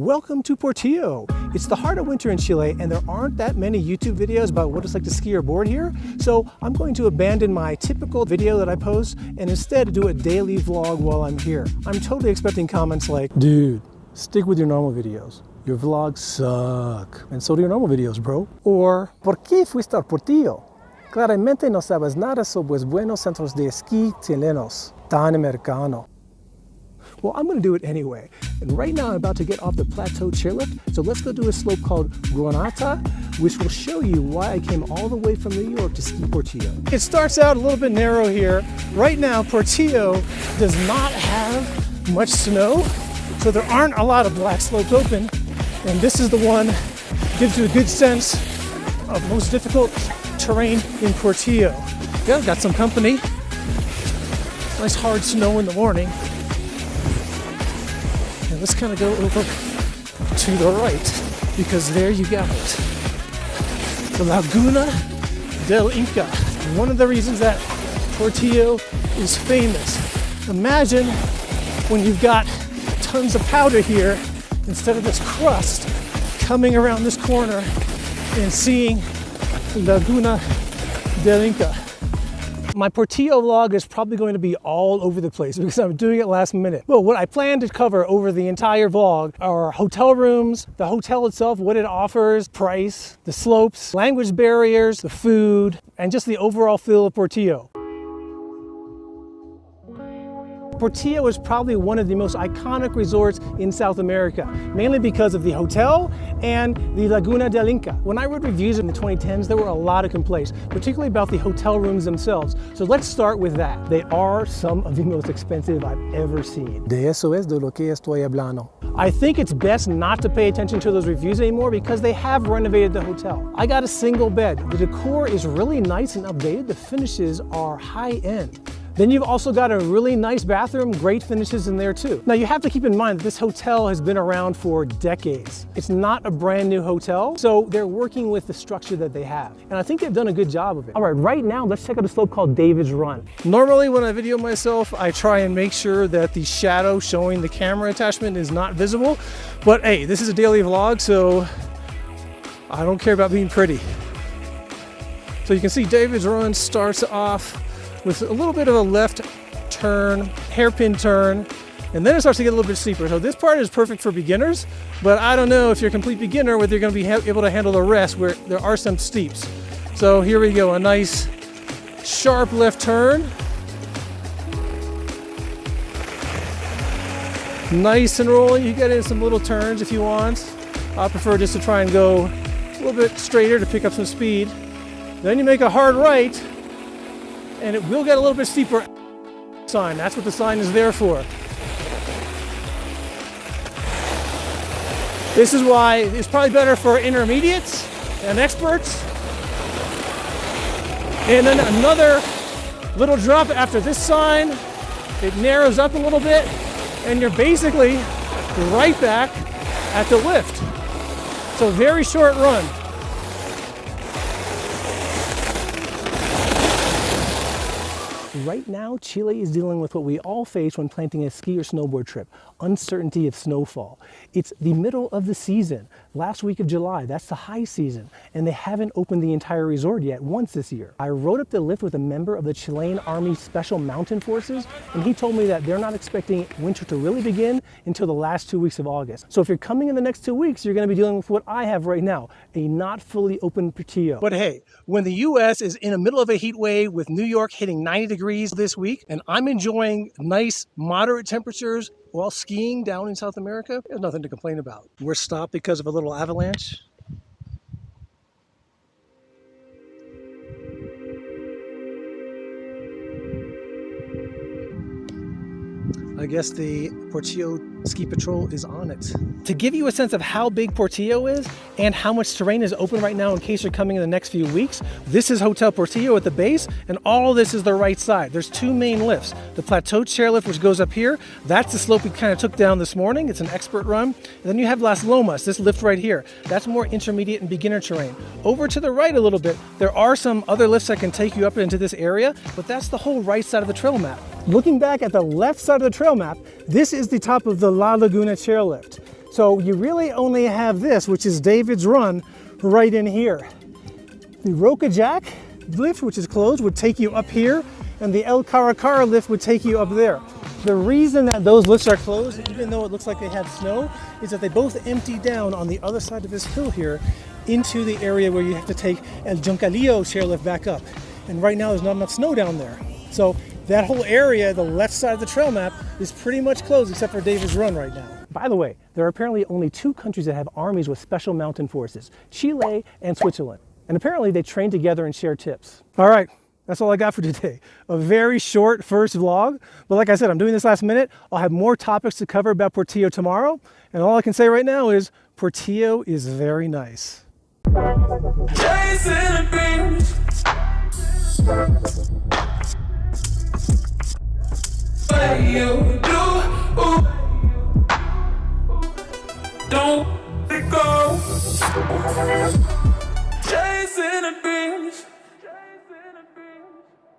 Welcome to Portillo. It's the heart of winter in Chile, and there aren't that many YouTube videos about what it's like to ski or board here. So I'm going to abandon my typical video that I post and instead do a daily vlog while I'm here. I'm totally expecting comments like, dude, stick with your normal videos. Your vlogs suck. And so do your normal videos, bro. Or, ¿por qué fuiste al Portillo? Claramente no sabes nada sobre los buenos centros de esquí chilenos. Tan americano. Well, I'm going to do it anyway. And right now I'm about to get off the plateau chairlift. So let's go do a slope called Granata, which will show you why I came all the way from New York to ski Portillo. It starts out a little bit narrow here. Right now, Portillo does not have much snow, so there aren't a lot of black slopes open. And this is the one that gives you a good sense of most difficult terrain in Portillo. Yeah, got some company. Nice hard snow in the morning. And let's kind of go over to the right, because there you got it. The Laguna del Inca. One of the reasons that Portillo is famous. Imagine when you've got tons of powder here, instead of this crust coming around this corner and seeing Laguna del Inca. My Portillo vlog is probably going to be all over the place because I'm doing it last minute. Well, what I plan to cover over the entire vlog are hotel rooms, the hotel itself, what it offers, price, the slopes, language barriers, the food, and just the overall feel of Portillo. Portillo is probably one of the most iconic resorts in South America, mainly because of the hotel and the Laguna del Inca. When I wrote reviews in the 2010s, there were a lot of complaints, particularly about the hotel rooms themselves. So let's start with that. They are some of the most expensive I've ever seen. De eso es de lo que estoy hablando. I think it's best not to pay attention to those reviews anymore because they have renovated the hotel. I got a single bed. The decor is really nice and updated. The finishes are high end. Then you've also got a really nice bathroom, great finishes in there too. Now you have to keep in mind that this hotel has been around for decades. It's not a brand new hotel, so they're working with the structure that they have. And I think they've done a good job of it. All right, right now let's check out a slope called David's Run. Normally when I video myself, I try and make sure that the shadow showing the camera attachment is not visible. But hey, this is a daily vlog, so I don't care about being pretty. So you can see David's Run starts off with a little bit of a left turn, hairpin turn, and then it starts to get a little bit steeper. So this part is perfect for beginners, but I don't know if you're a complete beginner whether you're going to be able to handle the rest where there are some steeps. So here we go, a nice sharp left turn. Nice and rolling. You get in some little turns if you want. I prefer just to try and go a little bit straighter to pick up some speed. Then you make a hard right, and it will get a little bit steeper. Sign, that's what the sign is there for. This is why it's probably better for intermediates and experts. And then another little drop after this sign. It narrows up a little bit, and you're basically right back at the lift. So very short run. Right now, Chile is dealing with what we all face when planning a ski or snowboard trip, uncertainty of snowfall. It's the middle of the season, last week of July, that's the high season, and they haven't opened the entire resort yet once this year. I rode up the lift with a member of the Chilean Army Special Mountain Forces, and he told me that they're not expecting winter to really begin until the last 2 weeks of August. So if you're coming in the next 2 weeks, you're going to be dealing with what I have right now, a not fully open Portillo. But hey, when the US is in the middle of a heat wave with New York hitting 90 degrees this week, and I'm enjoying nice moderate temperatures while skiing down in South America, there's nothing to complain about. We're stopped because of a little avalanche. I guess the Portillo Ski Patrol is on it. To give you a sense of how big Portillo is and how much terrain is open right now in case you're coming in the next few weeks, this is Hotel Portillo at the base, and all of this is the right side. There's two main lifts. The plateau chairlift, which goes up here, that's the slope we kind of took down this morning. It's an expert run. And then you have Las Lomas, this lift right here. That's more intermediate and beginner terrain. Over to the right a little bit, there are some other lifts that can take you up into this area, but that's the whole right side of the trail map. Looking back at the left side of the trail map, this is the top of the La Laguna chairlift. So you really only have this, which is David's Run, right in here. The Roca Jack lift, which is closed, would take you up here, and the El Caracara lift would take you up there. The reason that those lifts are closed, even though it looks like they have snow, is that they both empty down on the other side of this hill here into the area where you have to take El Juncalillo chairlift back up. And right now there's not enough snow down there. So that whole area, the left side of the trail map, is pretty much closed except for David's Run right now. By the way, there are apparently only 2 countries that have armies with special mountain forces, Chile and Switzerland. And apparently they train together and share tips. All right, that's all I got for today. A very short first vlog, but like I said, I'm doing this last minute. I'll have more topics to cover about Portillo tomorrow. And all I can say right now is Portillo is very nice. What you do, don't let go.